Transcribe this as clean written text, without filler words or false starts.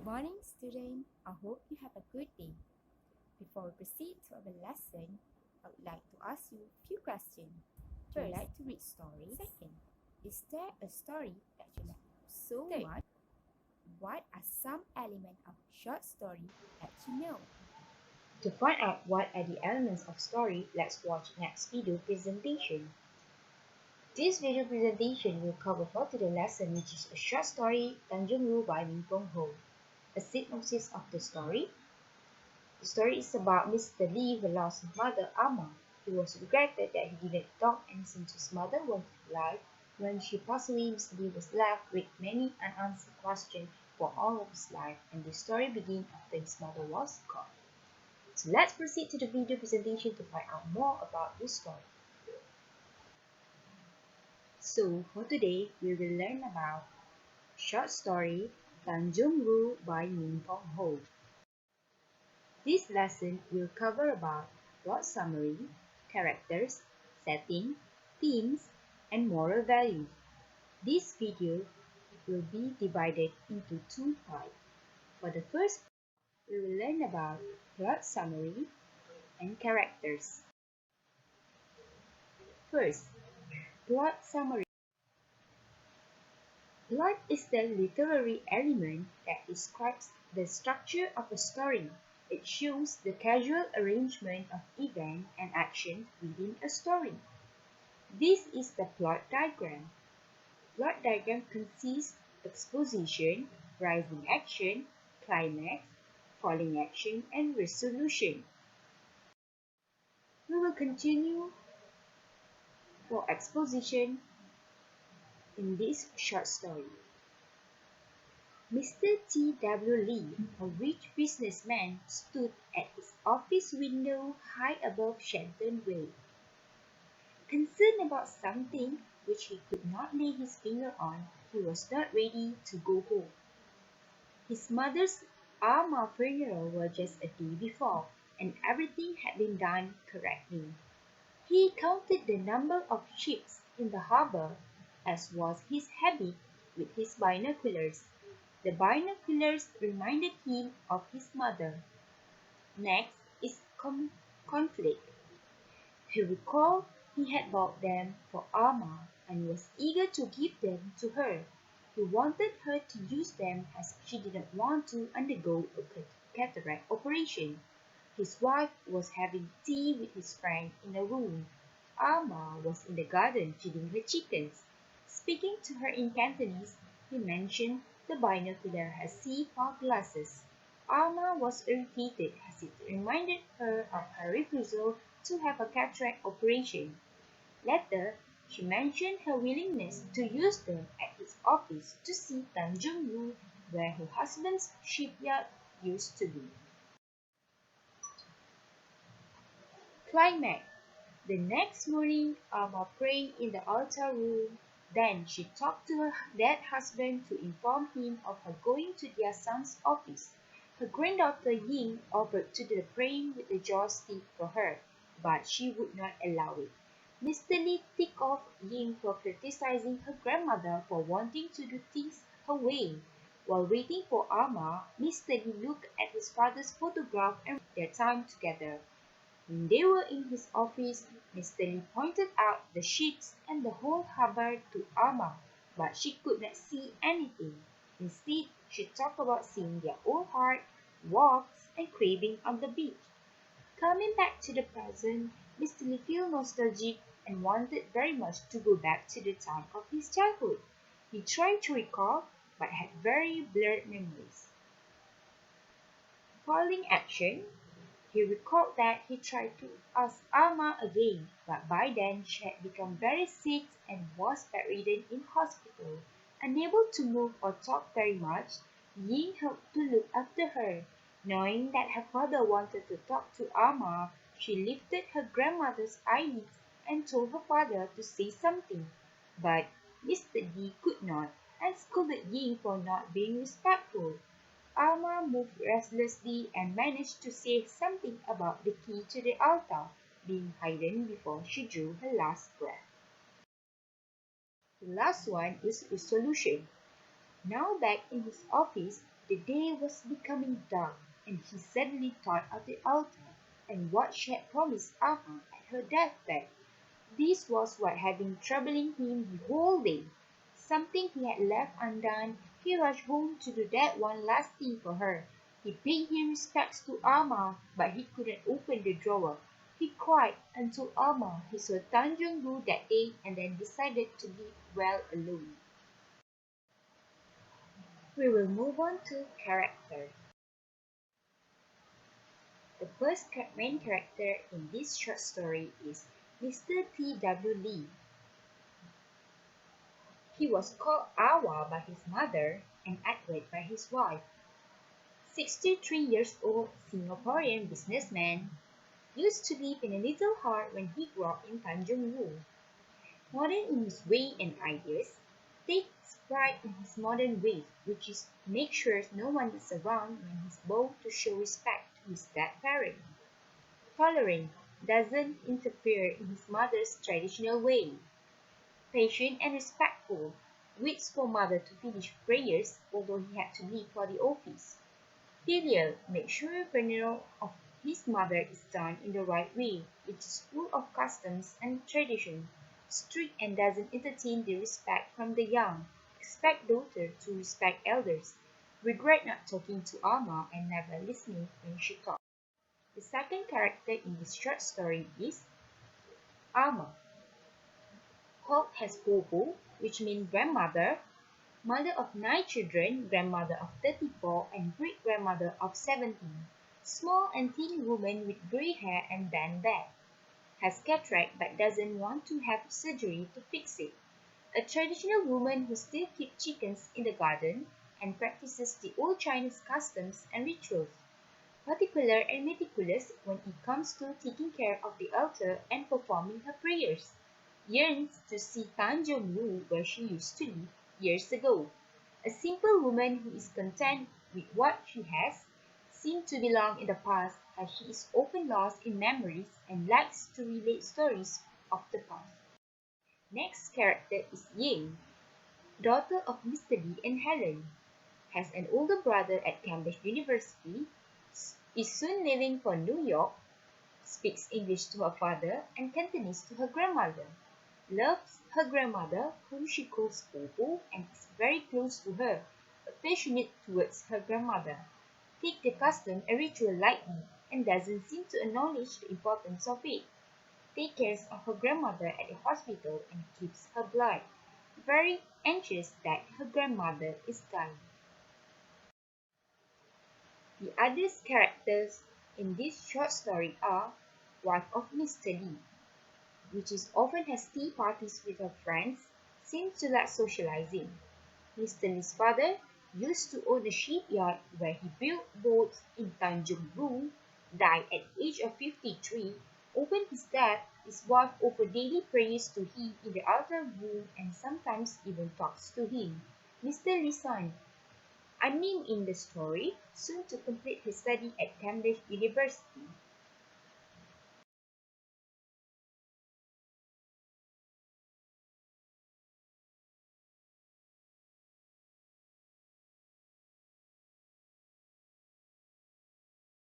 Good morning, student. I hope you have a good day. Before we proceed to our lesson, I would like to ask you a few questions. Do you like to read stories? Second, is there a story that you like so much? What are some elements of short story that you know? To find out what are the elements of story, let's watch next video presentation. This video presentation will cover for today's lesson, which is a short story, Tanjong Rhu by Minfong Ho. A synopsis of the story. The story is about Mr. Lee who lost his mother, Amma. He was regretted that he didn't talk and listen to his mother while he alive. When she passed away, Mr. Lee was left with many unanswered questions for all of his life, and the story begins after his mother was gone. So let's proceed to the video presentation to find out more about this story. So for today, we will learn about short story Tanjong Rhu by Minfong Ho. This lesson will cover about plot summary, characters, setting, themes, and moral values. This video will be divided into two parts. For the first part, we will learn about plot summary and characters. First, plot summary. Plot is the literary element that describes the structure of a story. It shows the casual arrangement of events and actions within a story. This is the plot diagram. Plot diagram consists of exposition, rising action, climax, falling action, and resolution. We will continue for exposition in this short story. Mr. T.W. Lee, a rich businessman, stood at his office window high above Shenton Way. Concerned about something which he could not lay his finger on, he was not ready to go home. His mother's Amma funeral was just a day before, and everything had been done correctly. He counted the number of ships in the harbor, as was his habit, with his binoculars. The binoculars reminded him of his mother. Next is conflict. He recalled he had bought them for Amma and was eager to give them to her. He wanted her to use them as she didn't want to undergo a cataract operation. His wife was having tea with his friend in a room. Amma was in the garden feeding her chickens. Speaking to her in Cantonese, he mentioned the binocular has sea-fog glasses. Amma was irritated as it reminded her of her refusal to have a cataract operation. Later, she mentioned her willingness to use them at his office to see Tanjong Rhu, where her husband's shipyard used to be. Climax. The next morning, Amma prayed in the altar room. Then she talked to her dead husband to inform him of her going to their son's office. Her granddaughter Ying offered to do the praying with the joystick for her, but she would not allow it. Mr. Lee ticked off Ying for criticizing her grandmother for wanting to do things her way. While waiting for Amma, Mr. Lee looked at his father's photograph and their time together. When they were in his office, Mr. Lee pointed out the ships and the whole harbor to Amma, but she could not see anything. Instead, she talked about seeing their old heart, walks, and craving on the beach. Coming back to the present, Mr. Lee felt nostalgic and wanted very much to go back to the time of his childhood. He tried to recall, but had very blurred memories. Following action, he recalled that he tried to ask Alma again, but by then she had become very sick and was bedridden in hospital. Unable to move or talk very much, Ying helped to look after her. Knowing that her father wanted to talk to Alma, she lifted her grandmother's eyelids and told her father to say something. But Mr. D could not and scolded Ying for not being respectful. Alma moved restlessly and managed to say something about the key to the altar being hidden before she drew her last breath. The last one is resolution. Now back in his office, The day was becoming dark, and he suddenly thought of the altar and what she had promised Amma at her deathbed. This was what had been troubling him the whole day. Something he had left undone. He rushed home to do that one last thing for her. He paid his respects to Amma, but he couldn't open the drawer. He cried and told Amma he saw Tanjong Rhu that day and then decided to live well alone. We will move on to character. The first main character in this short story is Mr. T.W. Lee. He was called Awa by his mother and Edward by his wife. 63 years old Singaporean businessman used to live in a little hut when he grew up in Tanjong Rhu. Modern in his way and ideas, takes pride in his modern ways, which is make sure no one is around when he's bold to show respect to his dead parent. Tolerant, doesn't interfere in his mother's traditional way. Patient and respectful, waits for mother to finish prayers although he had to leave for the office. Filial, make sure funeral of his mother is done in the right way, which is full of customs and tradition. Strict and doesn't entertain the respect from the young. Expect daughter to respect elders. Regret not talking to Alma and never listening when she talks. The second character in this short story is Alma. Holt has Bobo, which means grandmother, mother of 9 children, grandmother of 34, and great-grandmother of 17. Small and thin woman with grey hair and bent back. Has cataract but doesn't want to have surgery to fix it. A traditional woman who still keeps chickens in the garden and practices the old Chinese customs and rituals. Particular and meticulous when it comes to taking care of the altar and performing her prayers. Yearns to see Tanjong Rhu where she used to live years ago. A simple woman who is content with what she has, seems to belong in the past as she is often lost in memories and likes to relate stories of the past. Next character is Ying, daughter of Mr. Lee and Helen, has an older brother at Cambridge University, is soon leaving for New York, speaks English to her father and Cantonese to her grandmother, loves her grandmother whom she calls Popo and is very close to her, affectionate towards her grandmother, take the custom and ritual lightly and doesn't seem to acknowledge the importance of it, take care of her grandmother at the hospital and keeps her blood, very anxious that her grandmother is dying. The other characters in this short story are wife of Mr. Lee, which is often has tea parties with her friends, seems to like socializing. Mr. Lee's father used to own a shipyard where he built boats in Tanjong Rhu, died at the age of 53, opened his death, his wife offered daily prayers to him in the altar room and sometimes even talks to him. Mr. Lee's son, unnamed in the story, soon to complete his study at Cambridge University,